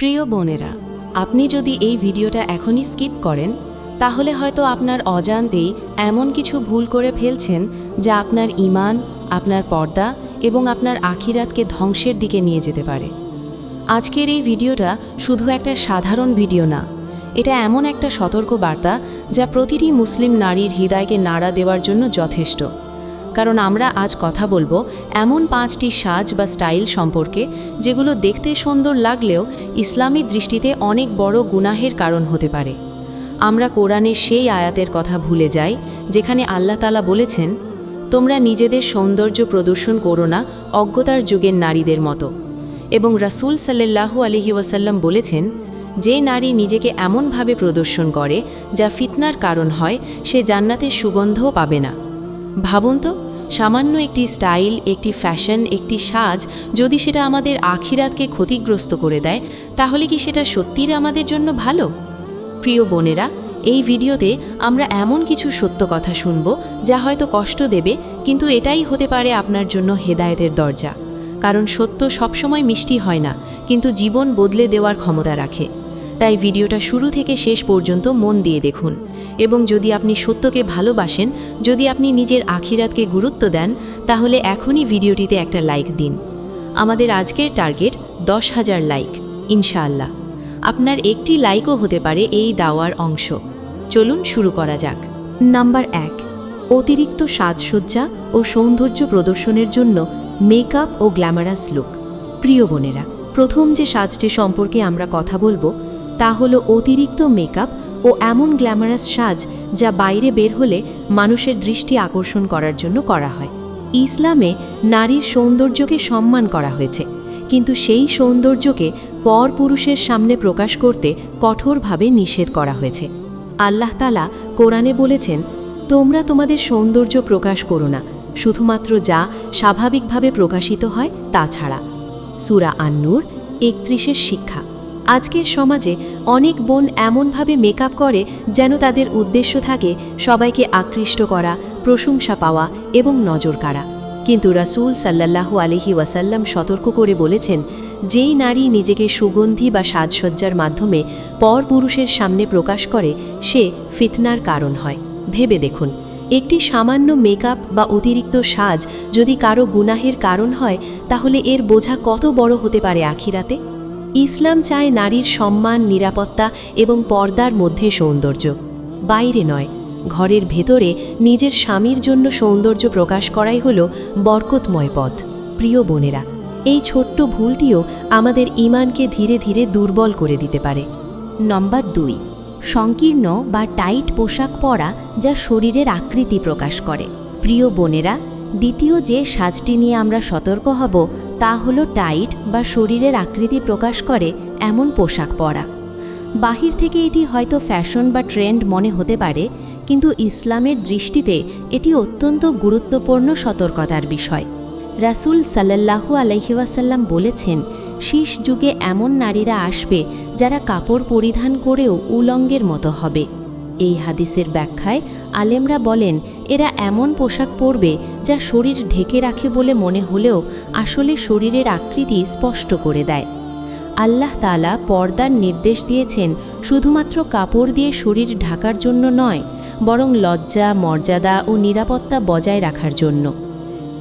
প্রিয় বোনেরা, আপনি যদি এই ভিডিওটা এখনই স্কিপ করেন তাহলে হয়তো আপনার অজান্তেই এমন কিছু ভুল করে ফেলছেন যা আপনার ঈমান, আপনার পর্দা এবং আপনার আখিরাতকে ধ্বংসের দিকে নিয়ে যেতে পারে। আজকের এই ভিডিওটা শুধু একটা সাধারণ ভিডিও না, এটা এমন একটা সতর্ক বার্তা যা প্রতিটি মুসলিম নারীর হৃদয়কে নাড়া দেওয়ার জন্য যথেষ্ট। কারণ আমরা আজ কথা বলবো এমন 5টি সাজ বা স্টাইল সম্পর্কে যেগুলো দেখতে সুন্দর লাগলেও ইসলামী দৃষ্টিতে অনেক বড় গুনাহের কারণ হতে পারে। আমরা কোরআনের সেই আয়াতের কথা ভুলে যাই যেখানে আল্লাহ তাআলা বলেছেন, তোমরা নিজেদের সৌন্দর্য প্রদর্শন করো না অজ্ঞতার যুগের নারীদের মতো। এবং রাসূল সাল্লাল্লাহু আলাইহি ওয়াসাল্লাম বলেছেন, যে নারী নিজেকে এমনভাবে প্রদর্শন করে যা ফিতনার কারণ হয়, সে জান্নাতের সুগন্ধও পাবে না। ভাবুন তো, সামান্য একটি স্টাইল, একটি ফ্যাশন, একটি সাজ যদি সেটা আমাদের আখিরাতকে ক্ষতিগ্রস্ত করে দেয়, তাহলে কি সেটা সত্যিই আমাদের জন্য ভালো? প্রিয় বোনেরা, এই ভিডিওতে আমরা এমন কিছু সত্য কথা শুনব যা হয়তো কষ্ট দেবে, কিন্তু এটাই হতে পারে আপনার জন্য হেদায়েতের দরজা। কারণ সত্য সবসময় মিষ্টি হয় না, কিন্তু জীবন বদলে দেওয়ার ক্ষমতা রাখে। তাই ভিডিওটা শুরু থেকে শেষ পর্যন্ত মন দিয়ে দেখুন। এবং যদি আপনি সত্যকে ভালোবাসেন, যদি আপনি নিজের আখিরাতকে গুরুত্ব দেন, তাহলে এখনই ভিডিওটিতে একটা লাইক দিন। আমাদের আজকের টার্গেট 10,000 লাইক, ইনশাআল্লাহ। আপনার একটি লাইকও হতে পারে এই দাওয়ার অংশ। চলুন শুরু করা যাক। নাম্বার 1, অতিরিক্ত সাজসজ্জা ও সৌন্দর্য প্রদর্শনের জন্য মেকআপ ও গ্ল্যামারাস লুক। প্রিয় বোনেরা, প্রথম যে সাজটি সম্পর্কে আমরা কথা বলবো তা হলো অতিরিক্ত মেকআপ ও এমন গ্ল্যামারাস সাজ যা বাইরে বের হলে মানুষের দৃষ্টি আকর্ষণ করার জন্য করা হয়। ইসলামে নারীর সৌন্দর্যকে সম্মান করা হয়েছে, কিন্তু সেই সৌন্দর্যকে পরপুরুষের সামনে প্রকাশ করতে কঠোরভাবে নিষেধ করা হয়েছে। আল্লাহ তাআলা কোরআনে বলেছেন, তোমরা তোমাদের সৌন্দর্য প্রকাশ করো না, শুধুমাত্র যা স্বাভাবিকভাবে প্রকাশিত হয় তা ছাড়া। সূরা আন-নূর 31-এর শিক্ষা। আজকের সমাজে অনেক বোন এমনভাবে মেকআপ করে যেন তাদের উদ্দেশ্য থাকে সবাইকে আকৃষ্ট করা, প্রশংসা পাওয়া এবং নজর কাড়া। কিন্তু রাসূল সাল্লাল্লাহু আলাইহি ওয়াসাল্লাম সতর্ক করে বলেছেন, যেই নারী নিজেকে সুগন্ধি বা সাজসজ্জার মাধ্যমে পরপুরুষের সামনে প্রকাশ করে, সে ফিতনার কারণ হয়। ভেবে দেখুন, একটি সামান্য মেকআপ বা অতিরিক্ত সাজ যদি কারো গুনাহের কারণ হয়, তাহলে এর বোঝা কত বড় হতে পারে আখিরাতে। ইসলাম চায় নারীর সম্মান, নিরাপত্তা এবং পর্দার মধ্যে সৌন্দর্য, বাইরে নয়। ঘরের ভেতরে নিজের স্বামীর জন্য সৌন্দর্য প্রকাশ করাই হলো বরকতময় পথ। প্রিয় বোনেরা, এই ছোট্ট ভুলটিও আমাদের ঈমানকে ধীরে ধীরে দুর্বল করে দিতে পারে। নম্বর 2, সংকীর্ণ বা টাইট পোশাক পরা যা শরীরের আকৃতি প্রকাশ করে। প্রিয় বোনেরা, দ্বিতীয় যে সাজটি নিয়ে আমরা সতর্ক হব তা হলো টাইট বা শরীরের আকৃতি প্রকাশ করে এমন পোশাক পরা। বাহির থেকে এটি হয়তো ফ্যাশন বা ট্রেন্ড মনে হতে পারে, কিন্তু ইসলামের দৃষ্টিতে এটি অত্যন্ত গুরুত্বপূর্ণ সতর্কতার বিষয়। রাসূল সাল্লাল্লাহু আলাইহি ওয়াসাল্লাম বলেছেন, শেষ যুগে এমন নারীরা আসবে যারা কাপড় পরিধান করেও উলঙ্গের মতো হবে। এই হাদিসের ব্যাখ্যায় আলেমরা বলেন, এরা এমন পোশাক পরবে যা শরীর ঢেকে রাখে বলে মনে হলেও আসলে শরীরের আকৃতি স্পষ্ট করে দেয়। আল্লাহ তাআলা পর্দার নির্দেশ দিয়েছেন শুধুমাত্র কাপড় দিয়ে শরীর ঢাকার জন্য নয়, বরং লজ্জা, মর্যাদা ও নিরাপত্তা বজায় রাখার জন্য।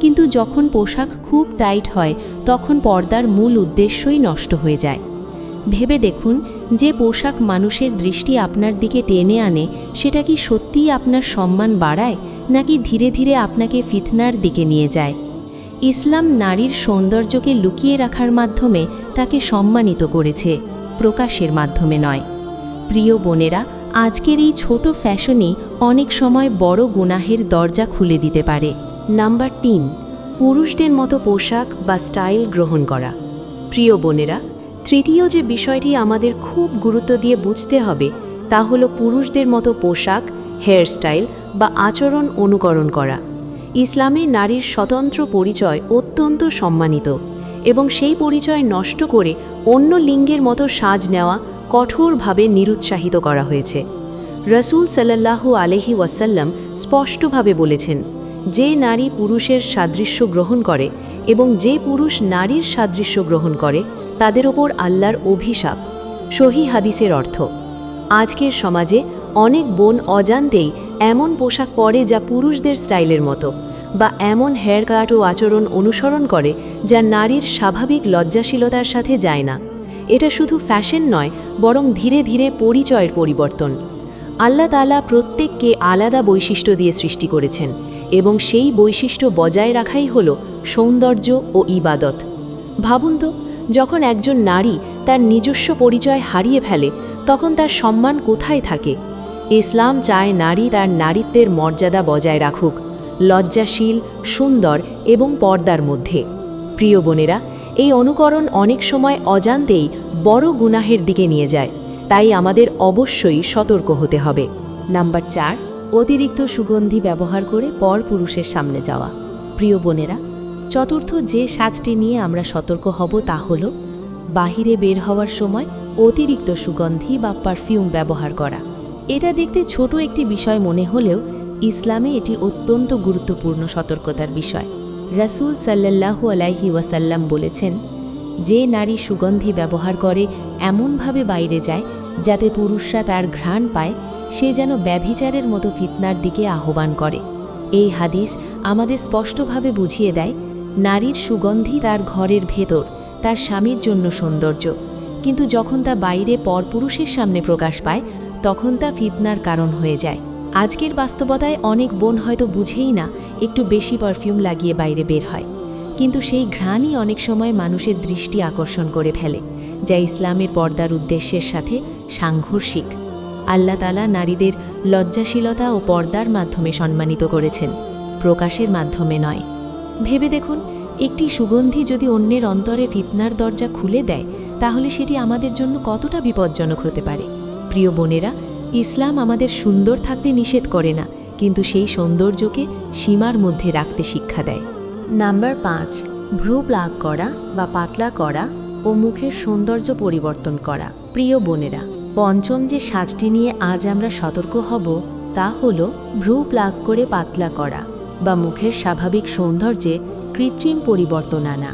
কিন্তু যখন পোশাক খুব টাইট হয়, তখন পর্দার মূল উদ্দেশ্যই নষ্ট হয়ে যায়। ভেবে দেখুন, যে পোশাক মানুষের দৃষ্টি আপনার দিকে টেনে আনে, সেটা কি সত্যিই আপনার সম্মান বাড়ায়, নাকি ধীরে ধীরে আপনাকে ফিতনার দিকে নিয়ে যায়? ইসলাম নারীর সৌন্দর্যকে লুকিয়ে রাখার মাধ্যমে তাকে সম্মানিত করেছে, প্রকাশের মাধ্যমে নয়। প্রিয় বোনেরা, আজকের এই ছোট ফ্যাশনই অনেক সময় বড় গুনাহের দরজা খুলে দিতে পারে। নাম্বার 3, পুরুষদের মতো পোশাক বা স্টাইল গ্রহণ করা। প্রিয় বোনেরা, তৃতীয় যে বিষয়টি আমাদের খুব গুরুত্ব দিয়ে বুঝতে হবে তা হলো পুরুষদের মতো পোশাক, হেয়ারস্টাইল বা আচরণ অনুকরণ করা। ইসলামে নারীর স্বতন্ত্র পরিচয় অত্যন্ত সম্মানিত, এবং সেই পরিচয় নষ্ট করে অন্য লিঙ্গের মতো সাজ নেওয়া কঠোরভাবে নিরুৎসাহিত করা হয়েছে। রাসূল সাল্লাল্লাহু আলাইহি ওয়াসাল্লাম স্পষ্টভাবে বলেছেন, যে নারী পুরুষের সাদৃশ্য গ্রহণ করে এবং যে পুরুষ নারীর সাদৃশ্য গ্রহণ করে, তাদের ওপর আল্লাহর অভিশাপ সহিহ হাদিসের অর্থ, আজকের সমাজে অনেক বোন অজান্তেই এমন পোশাক পরে যা পুরুষদের স্টাইলের মতো, বা এমন হেয়ার কাট ও আচরণ অনুসরণ করে যা নারীর স্বাভাবিক লজ্জাশীলতার সাথে যায় না। এটা শুধু ফ্যাশন নয়, বরং ধীরে ধীরে পরিচয়ের পরিবর্তন। আল্লাহ তাআলা প্রত্যেককে আলাদা বৈশিষ্ট্য দিয়ে সৃষ্টি করেছেন, এবং সেই বৈশিষ্ট্য বজায় রাখাই হল সৌন্দর্য ও ইবাদত। ভাবুন তো, যখন একজন নারী তার নিজস্ব পরিচয় হারিয়ে ফেলে, তখন তার সম্মান কোথায় থাকে? ইসলাম চায় নারী তার নারীত্বের মর্যাদা বজায় রাখুক, লজ্জাশীল, সুন্দর এবং পর্দার মধ্যে। প্রিয় বোনেরা, এই অনুকরণ অনেক সময় অজান্তেই বড় গুনাহের দিকে নিয়ে যায়, তাই আমাদের অবশ্যই সতর্ক হতে হবে। নাম্বার 4, অতিরিক্ত সুগন্ধি ব্যবহার করে পরপুরুষের সামনে যাওয়া। প্রিয় বোনেরা, চতুর্থ যে সাজটি নিয়ে আমরা সতর্ক হব তা হল বাহিরে বের হওয়ার সময় অতিরিক্ত সুগন্ধি বা পারফিউম ব্যবহার করা। এটা দেখতে ছোট একটি বিষয় মনে হলেও ইসলামে এটি অত্যন্ত গুরুত্বপূর্ণ সতর্কতার বিষয়। রাসূল সাল্লাল্লাহু আলাইহি ওয়াসাল্লাম বলেছেন, যে নারী সুগন্ধি ব্যবহার করে এমনভাবে বাইরে যায় যাতে পুরুষরা তার ঘ্রাণ পায়, সে যেন ব্যভিচারের মতো ফিতনার দিকে আহ্বান করে। এই হাদিস আমাদের স্পষ্টভাবে বুঝিয়ে দেয়, নারীর সুগন্ধি তার ঘরের ভেতর তার স্বামীর জন্য সৌন্দর্য, কিন্তু যখন তা বাইরে পরপুরুষের সামনে প্রকাশ পায় তখন তা ফিতনার কারণ হয়ে যায়। আজকের বাস্তবতায় অনেক বোন হয়তো বুঝেই না একটু বেশি পারফিউম লাগিয়ে বাইরে বের হয়, কিন্তু সেই ঘ্রাণই অনেক সময় মানুষের দৃষ্টি আকর্ষণ করে ফেলে, যা ইসলামের পর্দার উদ্দেশ্যের সাথে সাংঘর্ষিক। আল্লাহ তাআলা নারীদের লজ্জাশীলতা ও পর্দার মাধ্যমে সম্মানিত করেছেন, প্রকাশের মাধ্যমে নয়। ভেবে দেখুন, একটি সুগন্ধি যদি অন্যের অন্তরে ফিতনার দরজা খুলে দেয়, তাহলে সেটি আমাদের জন্য কতটা বিপজ্জনক হতে পারে। প্রিয় বোনেরা, ইসলাম আমাদের সুন্দর থাকতে নিষেধ করে না, কিন্তু সেই সৌন্দর্যকে সীমার মধ্যে রাখতে শিক্ষা দেয়। নাম্বার 5, ভ্রু প্লাগ করা বা পাতলা করা ও মুখের সৌন্দর্য পরিবর্তন করা। প্রিয় বোনেরা, পঞ্চম যে সাজটি নিয়ে আজ আমরা সতর্ক হব তা হল ভ্রু প্লাগ করে পাতলা করা বা মুখের স্বাভাবিক সৌন্দর্যে কৃত্রিম পরিবর্তন আনা।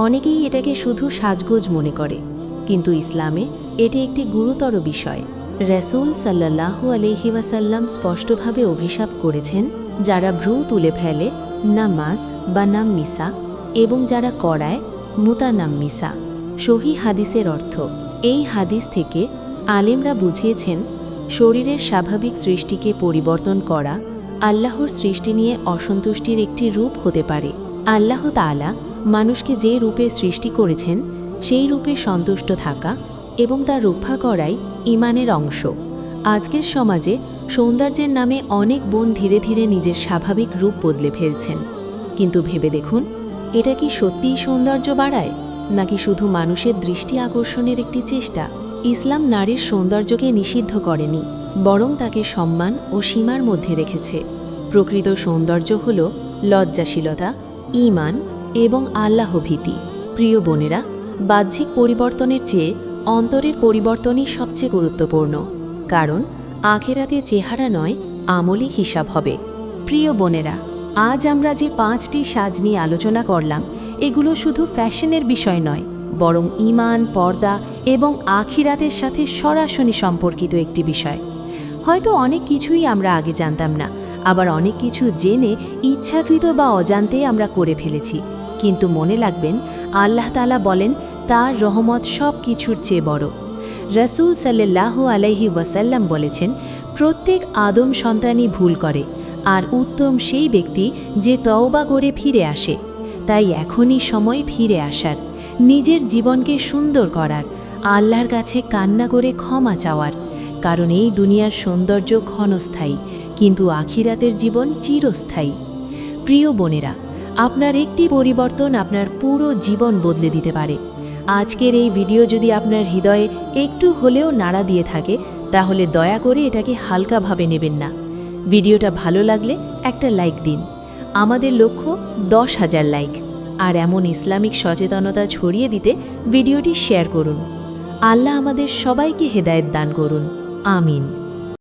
অনেকেই এটাকে শুধু সাজগোজ মনে করে, কিন্তু ইসলামে এটি একটি গুরুতর বিষয়। রাসূল সাল্লাল্লাহু আলাইহি ওয়াসাল্লাম স্পষ্টভাবে অভিশাপ করেছেন, যারা ভ্রু তুলে ফেলে নামাজ বা নামমিসা, এবং যারা করায় মুতানাম্মিসা। সহিহ হাদিসের অর্থ, এই হাদিস থেকে আলেমরা বুঝিয়েছেন, শরীরের স্বাভাবিক সৃষ্টিকে পরিবর্তন করা আল্লাহর সৃষ্টি নিয়ে অসন্তুষ্টির একটি রূপ হতে পারে। আল্লাহ তাআলা মানুষকে যে রূপে সৃষ্টি করেছেন সেই রূপে সন্তুষ্ট থাকা এবং তা রক্ষা করাই ঈমানের অংশ। আজকের সমাজে সৌন্দর্যের নামে অনেক বোন ধীরে ধীরে নিজের স্বাভাবিক রূপ বদলে ফেলছেন, কিন্তু ভেবে দেখুন, এটা কি সত্যিই সৌন্দর্য বাড়ায়, নাকি শুধু মানুষের দৃষ্টি আকর্ষণের একটি চেষ্টা? ইসলাম নারীর সৌন্দর্যকে নিষিদ্ধ করেনি, বরং তাকে সম্মান ও সীমার মধ্যে রেখেছে। প্রকৃত সৌন্দর্য হল লজ্জাশীলতা, ঈমান এবং আল্লাহভীতি। প্রিয় বোনেরা, বাহ্যিক পরিবর্তনের চেয়ে অন্তরের পরিবর্তনই সবচেয়ে গুরুত্বপূর্ণ, কারণ আখিরাতে চেহারা নয়, আমলি হিসাব হবে। প্রিয় বোনেরা, আজ আমরা যে 5টি সাজ নিয়ে আলোচনা করলাম, এগুলো শুধু ফ্যাশনের বিষয় নয়, বরং ঈমান, পর্দা এবং আখিরাতের সাথে সরাসরি সম্পর্কিত একটি বিষয়। হয়তো অনেক কিছুই আমরা আগে জানতাম না, আবার অনেক কিছু জেনে ইচ্ছাকৃত বা অজান্তে আমরা করে ফেলেছি, কিন্তু মনে রাখবেন, আল্লাহ তাআলা বলেন তার রহমত সব কিছুর চেয়ে বড়। রাসূল সাল্লাল্লাহু আলাইহি ওয়াসাল্লাম বলেছেন, প্রত্যেক আদম সন্তানই ভুল করে, আর উত্তম সেই ব্যক্তি যে তওবা করে ফিরে আসে। তাই এখনই সময় ফিরে আসার, নিজের জীবনকে সুন্দর করার, আল্লাহর কাছে কান্না করে ক্ষমা চাওয়ার, কারণ এই দুনিয়ার সৌন্দর্য ক্ষণস্থায়ী, কিন্তু আখিরাতের জীবন চিরস্থায়ী। প্রিয় বোনেরা, আপনার একটি পরিবর্তন আপনার পুরো জীবন বদলে দিতে পারে। আজকের এই ভিডিও যদি আপনার হৃদয়ে একটু হলেও নাড়া দিয়ে থাকে, তাহলে দয়া করে এটাকে হালকাভাবে নেবেন না। ভিডিওটা ভালো লাগলে একটা লাইক দিন। আমাদের লক্ষ্য 10,000 লাইক। আর এমন ইসলামিক সচেতনতা ছড়িয়ে দিতে ভিডিওটি শেয়ার করুন। আল্লাহ আমাদের সবাইকে হেদায়েত দান করুন। আমিন।